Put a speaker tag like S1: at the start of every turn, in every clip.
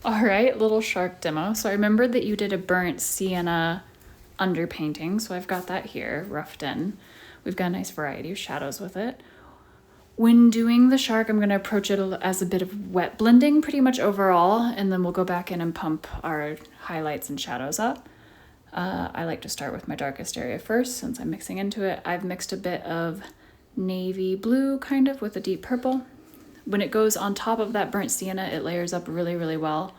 S1: All right, little shark demo. So I remembered that you did a burnt sienna underpainting, so I've got that here roughed in. We've got a nice variety of shadows with it. When doing the shark, I'm going to approach it as a bit of wet blending pretty much overall, and then we'll go back in and pump our highlights and shadows up. I like to start with my darkest area first since I'm mixing into it. I've mixed a bit of navy blue kind of with a deep purple. When it goes on top of that burnt sienna, it layers up really, really well.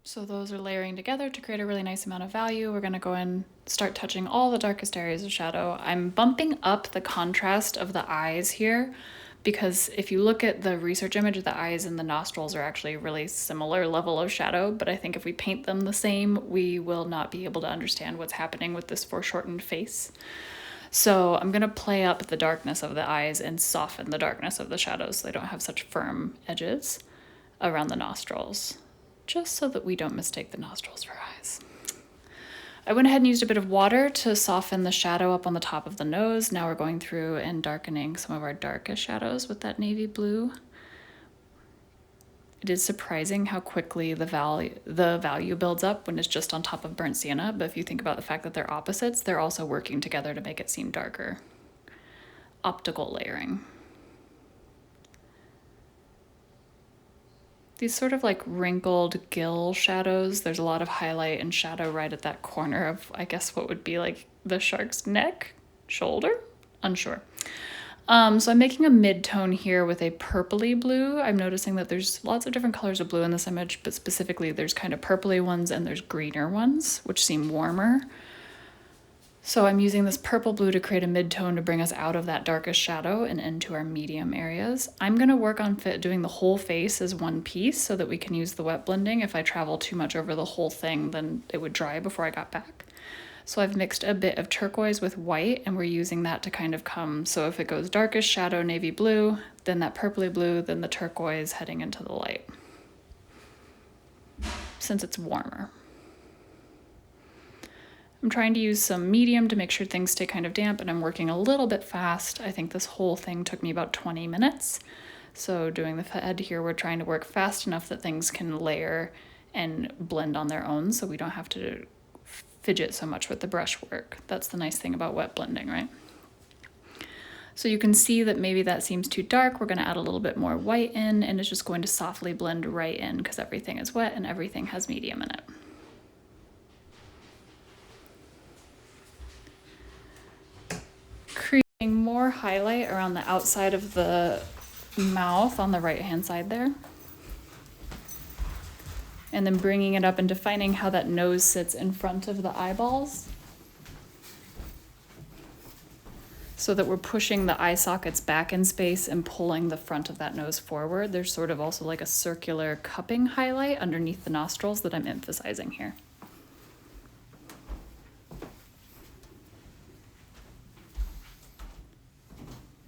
S1: So those are layering together to create a really nice amount of value. We're gonna go in, start touching all the darkest areas of shadow. I'm bumping up the contrast of the eyes here because if you look at the research image, the eyes and the nostrils are actually a really similar level of shadow, but I think if we paint them the same, we will not be able to understand what's happening with this foreshortened face. So I'm gonna play up the darkness of the eyes and soften the darkness of the shadows so they don't have such firm edges around the nostrils, just so that we don't mistake the nostrils for eyes. I went ahead and used a bit of water to soften the shadow up on the top of the nose. Now we're going through and darkening some of our darkest shadows with that navy blue. It is surprising how quickly the value builds up when it's just on top of burnt sienna, but if you think about the fact that they're opposites, they're also working together to make it seem darker. Optical layering. These sort of like wrinkled gill shadows, there's a lot of highlight and shadow right at that corner of, I guess, what would be like the shark's neck, shoulder, unsure. So I'm making a mid-tone here with a purpley blue. I'm noticing that there's lots of different colors of blue in this image, but specifically there's kind of purpley ones and there's greener ones, which seem warmer. So I'm using this purple blue to create a mid-tone to bring us out of that darkest shadow and into our medium areas. I'm gonna work on doing the whole face as one piece so that we can use the wet blending. If I travel too much over the whole thing, then it would dry before I got back. So I've mixed a bit of turquoise with white and we're using that to kind of come. So if it goes darkest shadow, navy blue, then that purpley blue, then the turquoise heading into the light, since it's warmer. I'm trying to use some medium to make sure things stay kind of damp, and I'm working a little bit fast. I think this whole thing took me about 20 minutes. So doing the head here, we're trying to work fast enough that things can layer and blend on their own so we don't have to fidget so much with the brush work. That's the nice thing about wet blending, right? So you can see that maybe that seems too dark. We're gonna add a little bit more white in, and it's just going to softly blend right in because everything is wet and everything has medium in it. Creating more highlight around the outside of the mouth on the right-hand side there. And then bringing it up and defining how that nose sits in front of the eyeballs, so that we're pushing the eye sockets back in space and pulling the front of that nose forward. There's sort of also like a circular cupping highlight underneath the nostrils that I'm emphasizing here.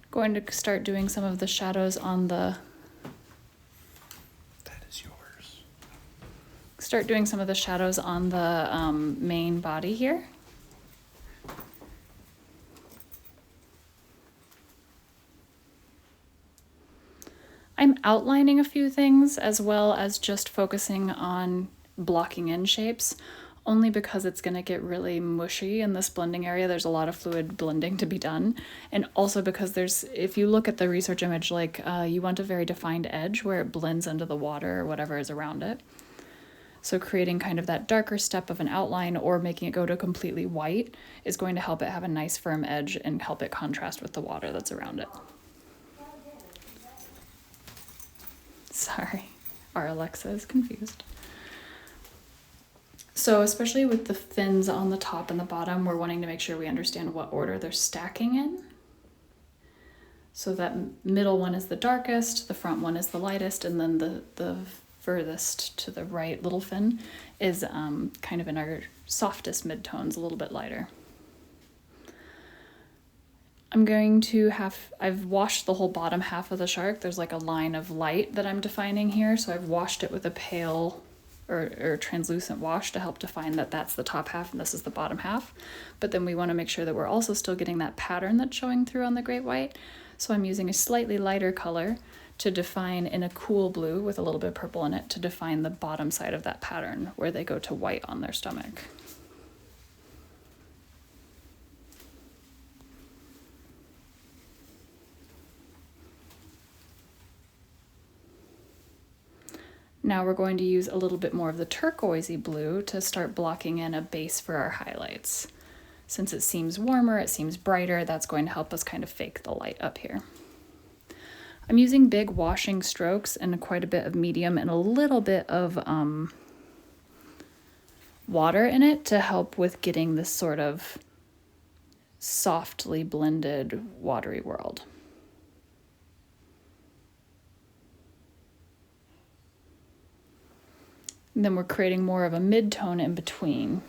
S1: Going to start doing some of the shadows on the start doing some of the shadows on the main body here. I'm outlining a few things as well as just focusing on blocking in shapes, only because it's gonna get really mushy in this blending area. There's a lot of fluid blending to be done. And also because if you look at the research image, like you want a very defined edge where it blends into the water or whatever is around it. So creating kind of that darker step of an outline or making it go to completely white is going to help it have a nice firm edge and help it contrast with the water that's around it. Sorry, our Alexa is confused. So especially with the fins on the top and the bottom, we're wanting to make sure we understand what order they're stacking in. So that middle one is the darkest, the front one is the lightest, and then the furthest to the right little fin is kind of in our softest midtones, a little bit lighter. I've washed the whole bottom half of the shark. There's like a line of light that I'm defining here. So I've washed it with a pale or translucent wash to help define that that's the top half and this is the bottom half. But then we want to make sure that we're also still getting that pattern that's showing through on the great white. So I'm using a slightly lighter color to define in a cool blue with a little bit of purple in it to define the bottom side of that pattern where they go to white on their stomach. Now we're going to use a little bit more of the turquoisey blue to start blocking in a base for our highlights. Since it seems warmer, it seems brighter, that's going to help us kind of fake the light up here. I'm using big washing strokes and quite a bit of medium and a little bit of water in it to help with getting this sort of softly blended watery world. And then we're creating more of a mid-tone in between,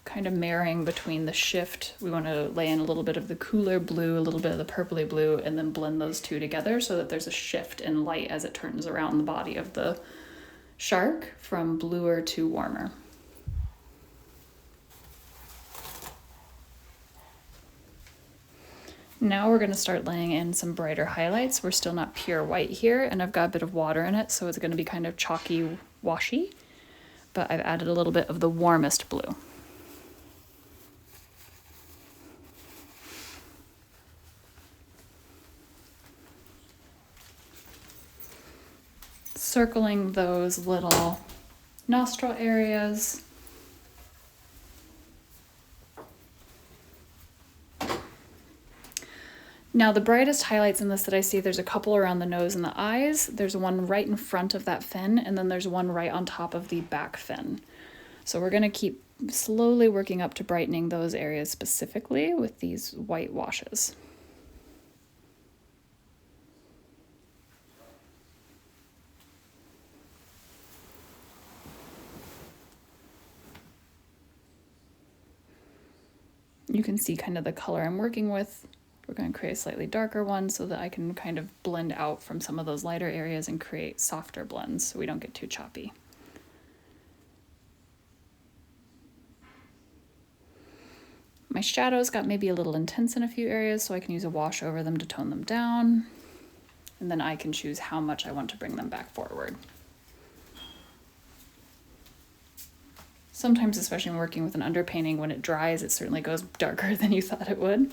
S1: kind of marrying between the shift. We want to lay in a little bit of the cooler blue, a little bit of the purpley blue, and then blend those two together so that there's a shift in light as it turns around the body of the shark from bluer to warmer. Now we're going to start laying in some brighter highlights. We're still not pure white here, and I've got a bit of water in it, so it's going to be kind of chalky, washy, but I've added a little bit of the warmest blue. Circling those little nostril areas. Now the brightest highlights in this that I see, there's a couple around the nose and the eyes. There's one right in front of that fin, and then there's one right on top of the back fin. So we're going to keep slowly working up to brightening those areas specifically with these white washes. You can see kind of the color I'm working with. We're going to create a slightly darker one so that I can kind of blend out from some of those lighter areas and create softer blends so we don't get too choppy. My shadows got maybe a little intense in a few areas, so I can use a wash over them to tone them down. And then I can choose how much I want to bring them back forward. Sometimes, especially when working with an underpainting, when it dries, it certainly goes darker than you thought it would.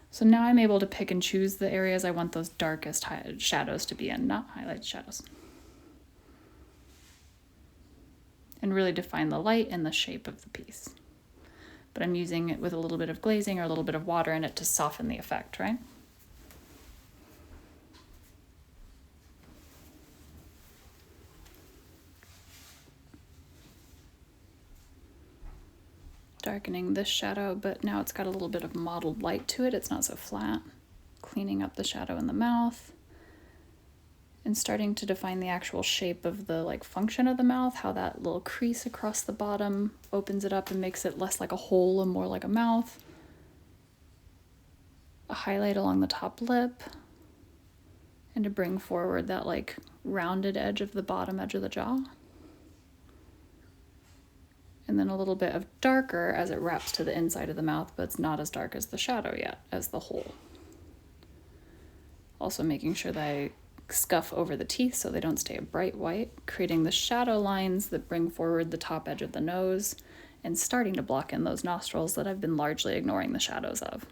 S1: So now I'm able to pick and choose the areas I want those darkest shadows to be in, not highlight shadows. And really define the light and the shape of the piece. But I'm using it with a little bit of glazing or a little bit of water in it to soften the effect, right? Darkening this shadow, but now it's got a little bit of mottled light to it. It's not so flat. Cleaning up the shadow in the mouth and starting to define the actual shape of the function of the mouth, how that little crease across the bottom opens it up and makes it less like a hole and more like a mouth. A highlight along the top lip and to bring forward that rounded edge of the bottom edge of the jaw. And then a little bit of darker as it wraps to the inside of the mouth, but it's not as dark as the shadow yet, as the hole. Also making sure that I scuff over the teeth so they don't stay a bright white, creating the shadow lines that bring forward the top edge of the nose, and starting to block in those nostrils that I've been largely ignoring the shadows of.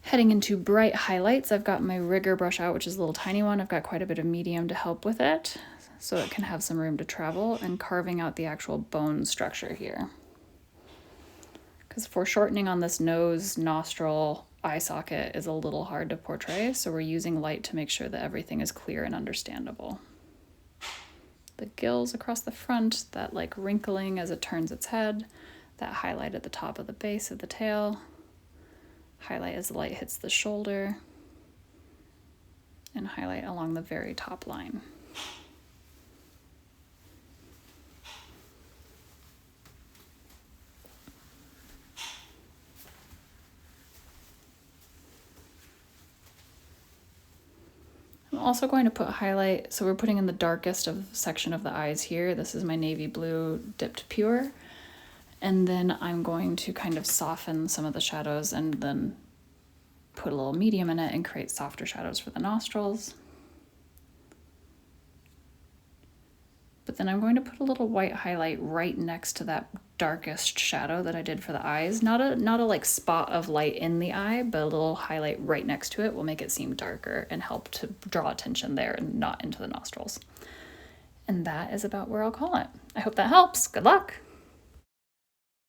S1: Heading into bright highlights, I've got my rigger brush out, which is a little tiny one. I've got quite a bit of medium to help with it, so it can have some room to travel, and carving out the actual bone structure here. Because foreshortening on this nose, nostril, eye socket is a little hard to portray, so we're using light to make sure that everything is clear and understandable. The gills across the front, that wrinkling as it turns its head, that highlight at the top of the base of the tail, highlight as the light hits the shoulder, and highlight along the very top line. I'm also going to put highlight, so we're putting in the darkest section of the eyes here. This is my navy blue dipped pure. And then I'm going to kind of soften some of the shadows and then put a little medium in it and create softer shadows for the nostrils. But then I'm going to put a little white highlight right next to that darkest shadow that I did for the eyes. Not a like spot of light in the eye, but a little highlight right next to it will make it seem darker and help to draw attention there and not into the nostrils. And that is about where I'll call it. I hope that helps. Good luck.